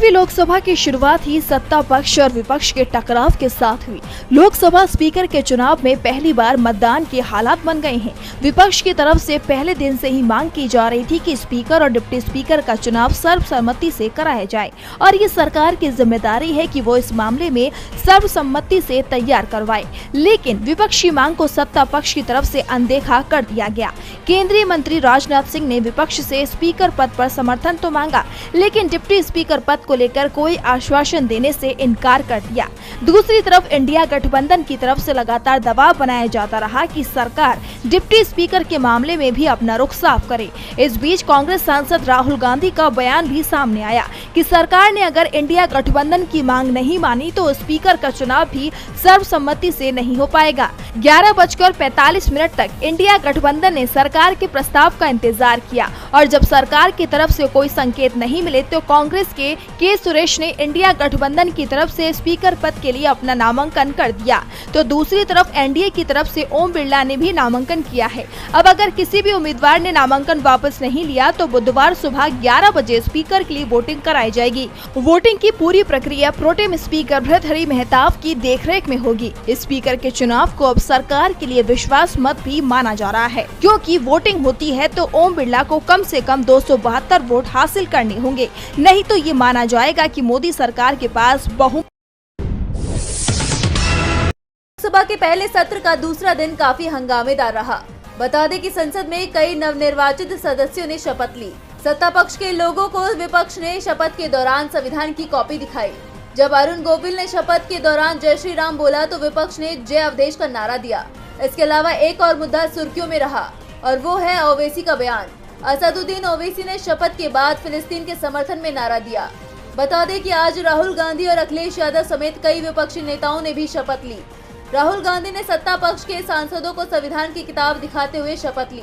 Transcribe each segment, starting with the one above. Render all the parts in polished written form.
18वीं लोकसभा की शुरुआत ही सत्ता पक्ष और विपक्ष के टकराव के साथ हुई। लोकसभा स्पीकर के चुनाव में पहली बार मतदान के हालात बन गए हैं। विपक्ष की तरफ से पहले दिन से ही मांग की जा रही थी कि स्पीकर और डिप्टी स्पीकर का चुनाव सर्वसम्मति से कराया जाए और ये सरकार की जिम्मेदारी है कि वो इस मामले में सर्वसम्मति से तैयार करवाए। लेकिन विपक्षी मांग को सत्ता पक्ष की तरफ से अनदेखा कर दिया गया। केंद्रीय मंत्री राजनाथ सिंह ने विपक्ष से स्पीकर पद पर समर्थन तो मांगा, लेकिन डिप्टी स्पीकर पद को लेकर कोई आश्वासन देने से इनकार कर दिया। दूसरी तरफ इंडिया गठबंधन की तरफ से लगातार दबाव बनाया जाता रहा कि सरकार डिप्टी स्पीकर के मामले में भी अपना रुख साफ करे। इस बीच कांग्रेस सांसद राहुल गांधी का बयान भी सामने आया कि सरकार ने अगर इंडिया गठबंधन की मांग नहीं मानी तो स्पीकर का चुनाव भी सर्वसम्मति से नहीं हो पाएगा। 11:45 तक इंडिया गठबंधन ने सरकार के प्रस्ताव का इंतजार किया और जब सरकार की तरफ से कोई संकेत नहीं मिले तो कांग्रेस के सुरेश ने इंडिया गठबंधन की तरफ से स्पीकर पद के लिए अपना नामांकन कर दिया। तो दूसरी तरफ एनडीए की तरफ से ओम बिरला ने भी नामांकन किया है। अब अगर किसी भी उम्मीदवार ने नामांकन वापस नहीं लिया तो बुधवार सुबह 11 बजे स्पीकर के लिए वोटिंग कराई जाएगी। वोटिंग की पूरी प्रक्रिया प्रोटेम स्पीकर भर्तृहरि मेहताब की देखरेख में होगी। स्पीकर के चुनाव को अब सरकार के लिए विश्वास मत भी माना जा रहा है, क्योंकि वोटिंग होती है तो ओम बिरला को कम से कम 272 वोट हासिल करने होंगे, नहीं तो ये माना जाएगा कि मोदी सरकार के पास बहुमत। लोकसभा के पहले सत्र का दूसरा दिन काफी हंगामेदार रहा। बता दें कि संसद में कई नवनिर्वाचित सदस्यों ने शपथ ली। सत्ता पक्ष के लोगों को विपक्ष ने शपथ के दौरान संविधान की कॉपी दिखाई। जब अरुण गोविल ने शपथ के दौरान जय श्री राम बोला तो विपक्ष ने जय अवधेश का नारा दिया। इसके अलावा एक और मुद्दा सुर्खियों में रहा और वो है ओवैसी का बयान। असदुद्दीन ओवैसी ने शपथ के बाद फिलिस्तीन के समर्थन में नारा दिया। बता दें कि आज राहुल गांधी और अखिलेश यादव समेत कई विपक्षी नेताओं ने भी शपथ ली। राहुल गांधी ने सत्ता पक्ष के सांसदों को संविधान की किताब दिखाते हुए शपथ ली।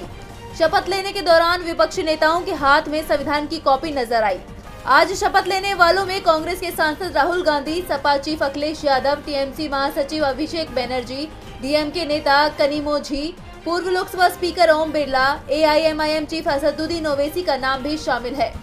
शपथ लेने के दौरान विपक्षी नेताओं के हाथ में संविधान की कॉपी नजर आई। आज शपथ लेने वालों में कांग्रेस के सांसद राहुल गांधी, सपा चीफ अखिलेश यादव, टीएमसी महासचिव अभिषेक बनर्जी, डीएमके नेता कनिमोझी, पूर्व Lok Sabha speaker Om Birla, AIMIM chief Asaduddin Owaisi का नाम भी शामिल है।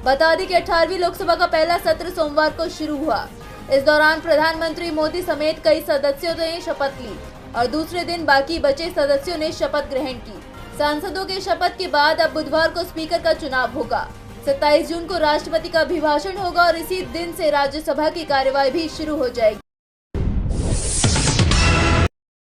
बता दें कि 18वीं लोकसभा का पहला सत्र सोमवार को शुरू हुआ। इस दौरान प्रधानमंत्री मोदी समेत कई सदस्यों ने शपथ ली और दूसरे दिन बाकी बचे सदस्यों ने शपथ ग्रहण की। सांसदों के शपथ के बाद अब बुधवार को स्पीकर का चुनाव होगा। 27 जून को राष्ट्रपति का अभिभाषण होगा और इसी दिन से राज्यसभा की कार्यवाही भी शुरू हो जाएगी।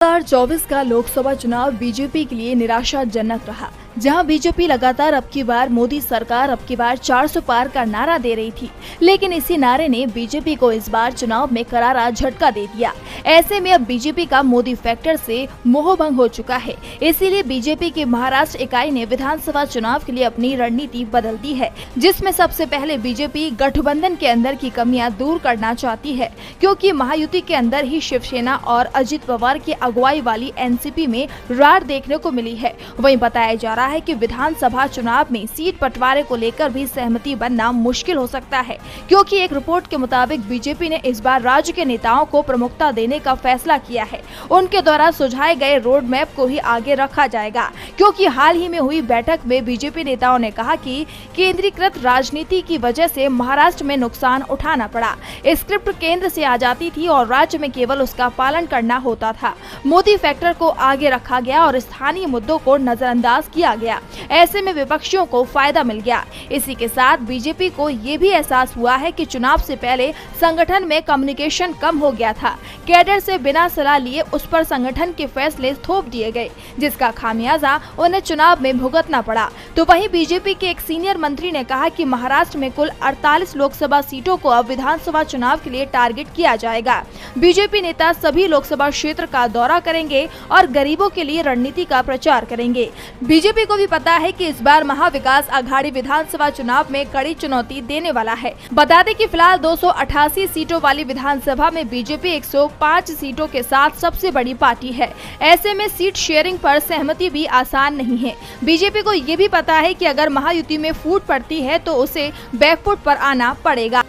2024 का लोकसभा चुनाव बीजेपी के लिए निराशाजनक रहा, जहां बीजेपी लगातार अब की बार मोदी सरकार अब की बार 400 पार का नारा दे रही थी, लेकिन इसी नारे ने बीजेपी को इस बार चुनाव में करारा झटका दे दिया। ऐसे में अब बीजेपी का मोदी फैक्टर से मोहभंग हो चुका है। इसीलिए बीजेपी की महाराष्ट्र इकाई ने विधानसभा चुनाव के लिए अपनी रणनीति बदल दी है, जिसमें सबसे पहले बीजेपी गठबंधन के अंदर की कमियां दूर करना चाहती है, क्योंकि महायुति के अंदर ही शिवसेना और अजित पवार की अगुवाई वाली एनसीपी में रार देखने को मिली है। वहीं बताया जा रहा है कि विधानसभा चुनाव में सीट बंटवारे को लेकर भी सहमति बनना मुश्किल हो सकता है, क्योंकि एक रिपोर्ट के मुताबिक बीजेपी ने इस बार राज्य के नेताओं को प्रमुखता देने का फैसला किया है। उनके द्वारा सुझाए गए रोड मैप को ही आगे रखा जाएगा, क्योंकि हाल ही में हुई बैठक में बीजेपी नेताओं ने कहा कि केंद्रीकृत राजनीति की वजह से महाराष्ट्र में नुकसान उठाना पड़ा। स्क्रिप्ट केंद्र से आ जाती थी और राज्य में केवल उसका पालन करना होता था। मोदी फैक्टर को आगे रखा गया और स्थानीय मुद्दों को नजरअंदाज किया गया। ऐसे में विपक्षियों को फायदा मिल गया। इसी के साथ बीजेपी को ये भी एहसास हुआ है कि चुनाव से पहले संगठन में कम्युनिकेशन कम हो गया था। कैडर से बिना सलाह लिए उस पर संगठन के फैसले थोप दिए गए, जिसका खामियाजा उन्हें चुनाव में भुगतना पड़ा। तो वहीं बीजेपी के एक सीनियर मंत्री ने कहा कि महाराष्ट्र में कुल 48 लोकसभा सीटों को अब विधानसभा चुनाव के लिए टारगेट किया जाएगा। बीजेपी नेता सभी लोकसभा क्षेत्र का दौरा करेंगे और गरीबों के लिए रणनीति का प्रचार करेंगे। बीजेपी को भी पता है कि इस बार महाविकास आघाड़ी विधानसभा चुनाव में कड़ी चुनौती देने वाला है। बता दें कि फिलहाल 288 सीटों वाली विधानसभा में बीजेपी 105 सीटों के साथ सबसे बड़ी पार्टी है। ऐसे में सीट शेयरिंग पर सहमति भी आसान नहीं है। बीजेपी को ये भी पता है कि अगर महायुति में फूट पड़ती है तो उसे बैकफुट पर आना पड़ेगा।